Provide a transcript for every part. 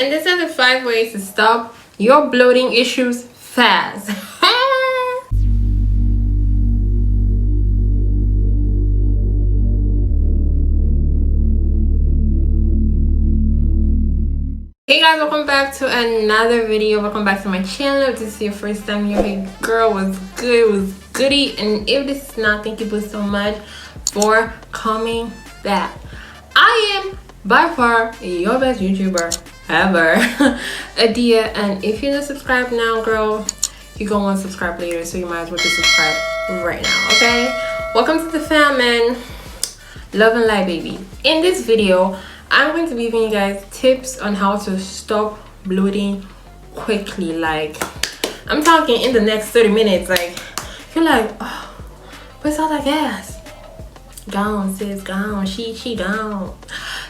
And these are the 5 ways to stop your bloating issues fast. Hey guys, welcome back to another video. Welcome back to my channel. If this is your first time here, hey girl, was good, was goody. And if this is not, thank you so much for coming back. I am by far your best YouTuber ever, Adiah. And if you're not subscribed now, girl, you're gonna want to subscribe later, so you might as well just subscribe right now. Okay, welcome to the fam, man. Love and light, baby. In this video, I'm going to be giving you guys tips on how to stop bloating quickly. Like, I'm talking in the next 30 minutes. Like, you're like, oh, where's all that gas? Gone, sis, gone. She gone.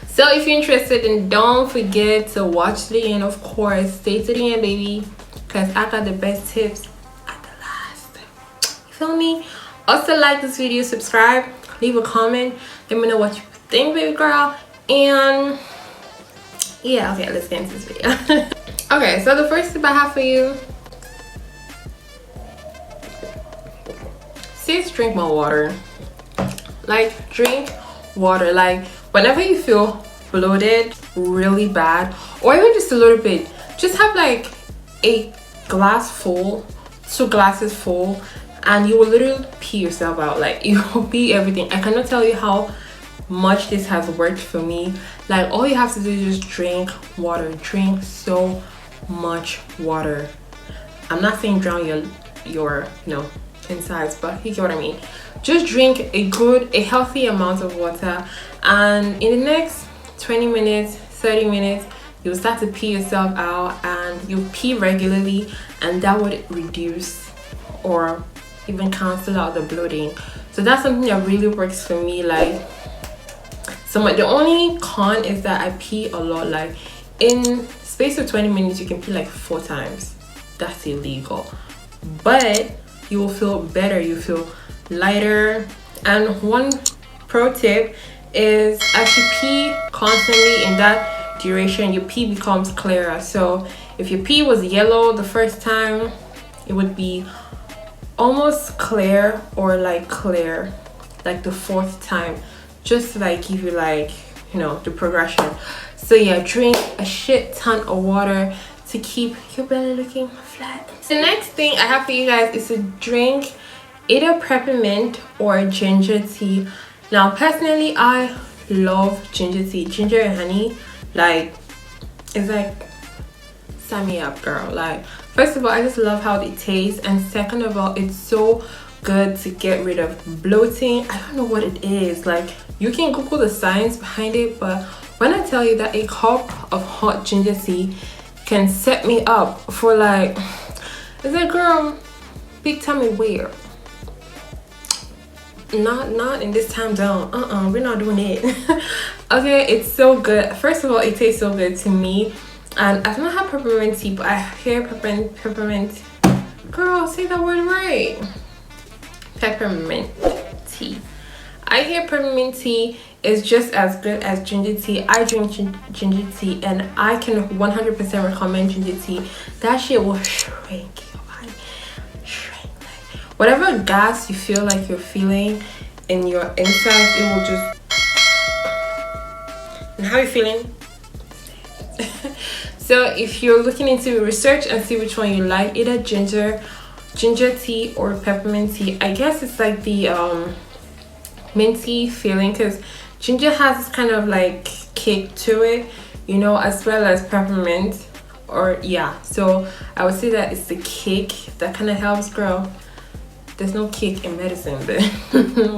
So if you're interested, then don't forget to watch to the end. Of course, stay to the end, baby, because I got the best tips at the last. You feel me? Also, like this video, subscribe, leave a comment, let me know what you think, baby girl. And yeah, okay, let's get into this video. Okay, so the first tip I have for you, sis, drink more water. Like, drink water. Like, whenever you feel bloated really bad, or even just a little bit, just have like a glass full, 2 glasses full, and you will literally pee yourself out. Like, you will pee everything. I cannot tell you how much this has worked for me. Like, all you have to do is just drink water. Drink so much water. I'm not saying drown your insides, but you get what I mean. Just drink a healthy amount of water, and in the next 20 minutes, 30 minutes, you'll start to pee yourself out, and you'll pee regularly, and that would reduce or even cancel out the bloating. So that's something that really works for me. Like, so the only con is that I pee a lot. Like, in space of 20 minutes, you can pee like 4 times. That's illegal. But you will feel better. You feel lighter. And one pro tip is, as you pee constantly in that duration, your pee becomes clearer. So if your pee was yellow the first time, it would be almost clear, or like clear like the 4th time, just to like give you like, the progression. So yeah, drink a shit ton of water to keep your belly looking flat. The next thing I have for you guys is to drink either peppermint or ginger tea. Now personally, I love ginger tea. Ginger and honey, like, it's like, sign me up, girl. Like, first of all, I just love how it tastes, and second of all, it's so good to get rid of bloating. I don't know what it is. Like, you can Google the science behind it, but when I tell you that a cup of hot ginger tea can set me up for like, it's like, girl, big tummy where? Not in this time zone. We're not doing it. Okay, it's so good. First of all, it tastes so good to me, and I've not had peppermint tea, but I hear peppermint. Girl, say that word right. Peppermint tea. I hear peppermint tea is just as good as ginger tea. I drink ginger tea, and I can 100% recommend ginger tea. That shit will shrink your body. Shrink. Like, whatever gas you feel like you're feeling in your insides, it will just. And how are you feeling? So if you're looking into research and see which one you like, either ginger tea or peppermint tea. I guess it's like the minty feeling, because ginger has this kind of like kick to it, as well as peppermint. Or yeah, so I would say that it's the kick that kind of helps, girl. There's no kick in medicine, but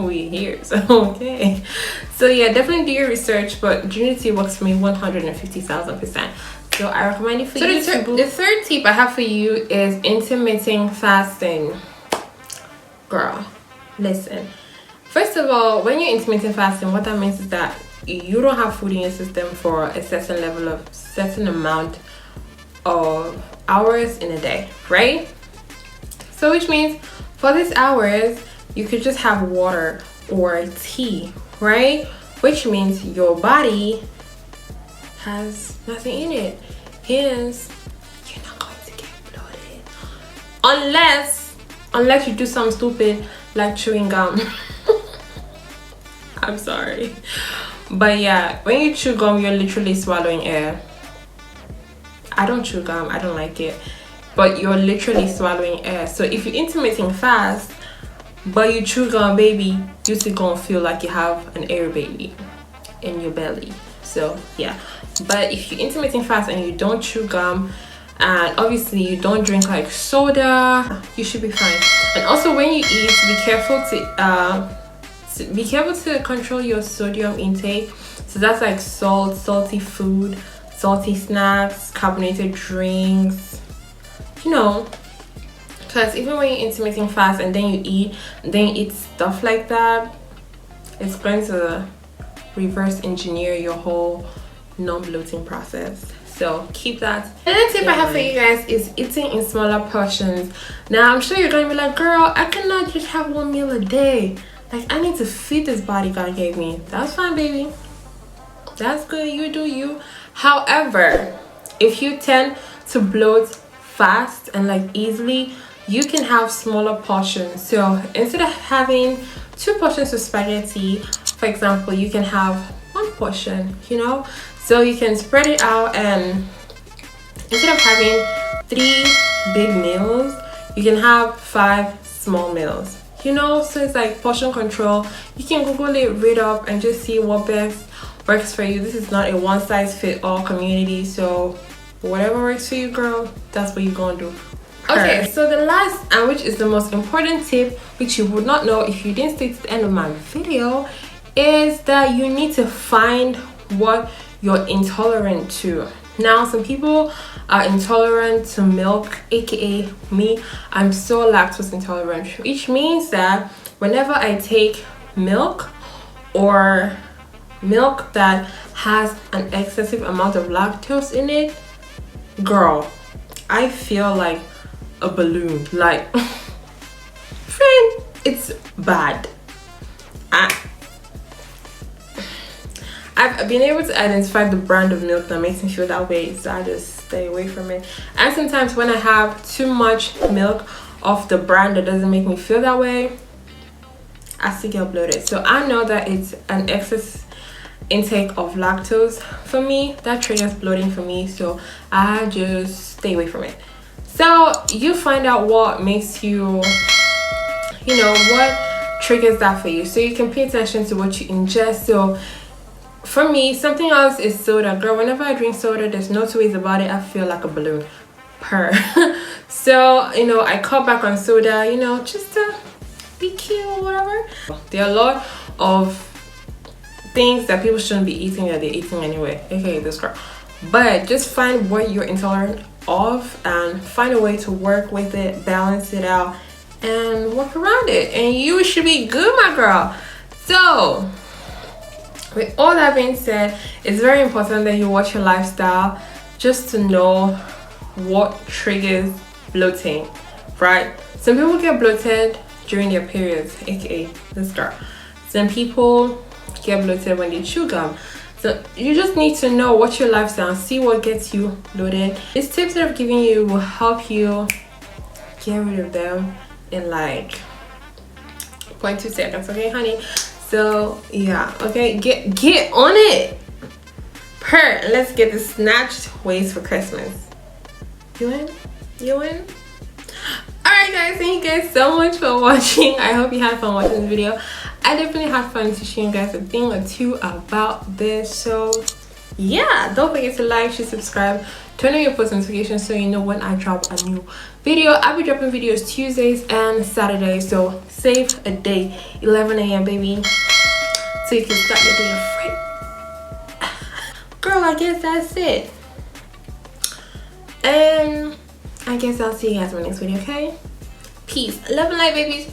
we here, so okay. So yeah, definitely do your research, but ginger tea works for me 150,000%. So I recommend it for you. So the third tip I have for you is intermittent fasting. Girl, listen. First of all, when you're intermittent fasting, what that means is that you don't have food in your system for a certain amount of hours in a day, right? So which means for these hours, you could just have water or tea, right? Which means your body has nothing in it. hence you're not going to get bloated unless you do something stupid like chewing gum. I'm sorry, but yeah, when you chew gum, you're literally swallowing air. I don't chew gum, I don't like it, but you're literally swallowing air. So if you're intermittent fast but you chew gum, baby, you're still gonna feel like you have an air baby in your belly. So yeah, but if you're intermittent fast and you don't chew gum, and obviously you don't drink like soda, you should be fine. And also when you eat, be careful to control your sodium intake. So that's like salt, salty food, salty snacks, carbonated drinks, you know, because even when you're intermittent fast and then you eat stuff like that, it's going to reverse engineer your whole non-bloating process. So keep that. Another tip I have for you guys is eating in smaller portions. Now I'm sure you're gonna be like, girl, I cannot just have one meal a day. Like, I need to feed this body God gave me. That's fine, baby, that's good, you do you. However, if you tend to bloat fast and like easily, you can have smaller portions. So instead of having 2 portions of spaghetti, for example, you can have 1 portion, you know. So you can spread it out, and instead of having 3 big meals, you can have 5 small meals, you know. So it's like portion control. You can Google it, read up, and just see what best works for you. This is not a one-size-fits-all community, so whatever works for you, girl, that's what you're gonna do. Okay, so the last, and which is the most important tip, which you would not know if you didn't stay to the end of my video, is that you need to find what you're intolerant to. Now, some people are intolerant to milk, aka me. I'm so lactose intolerant, which means that whenever I take milk or milk that has an excessive amount of lactose in it, girl, I feel like a balloon. Like, friend, it's bad. I've been able to identify the brand of milk that makes me feel that way, so I just stay away from it. And sometimes when I have too much milk of the brand that doesn't make me feel that way, I still get bloated. So I know that it's an excess intake of lactose for me that triggers bloating for me, so I just stay away from it. So you find out what makes you, you know, what triggers that for you, so you can pay attention to what you ingest. So for me, something else is soda. Girl, whenever I drink soda, there's no two ways about it, I feel like a balloon. So, you know, I cut back on soda, you know, just to be cute or whatever. There are a lot of things that people shouldn't be eating that they're eating anyway, aka this girl. But just find what you're intolerant of and find a way to work with it, balance it out, and work around it, and you should be good, my girl. So with all that being said, it's very important that you watch your lifestyle just to know what triggers bloating, right? Some people get bloated during their periods, aka this girl. Some people get bloated when they chew gum. So you just need to know what your lifestyle, see what gets you bloated. These tips that I've given you will help you get rid of them in like 0.2 seconds, okay, honey? So yeah, okay, get on it. Let's get the snatched waist for Christmas. You in? You in? Alright guys, thank you guys so much for watching. I hope you had fun watching this video. I definitely had fun teaching you guys a thing or two about this. So yeah, don't forget to like, share, subscribe, turn on your post notifications so you know when I drop a new video. I'll be dropping videos Tuesdays and Saturdays, so save a day, 11 a.m. baby, so you can start your day free. Girl, I guess that's it, and I guess I'll see you guys in my next video. Okay, peace, love and light, babies.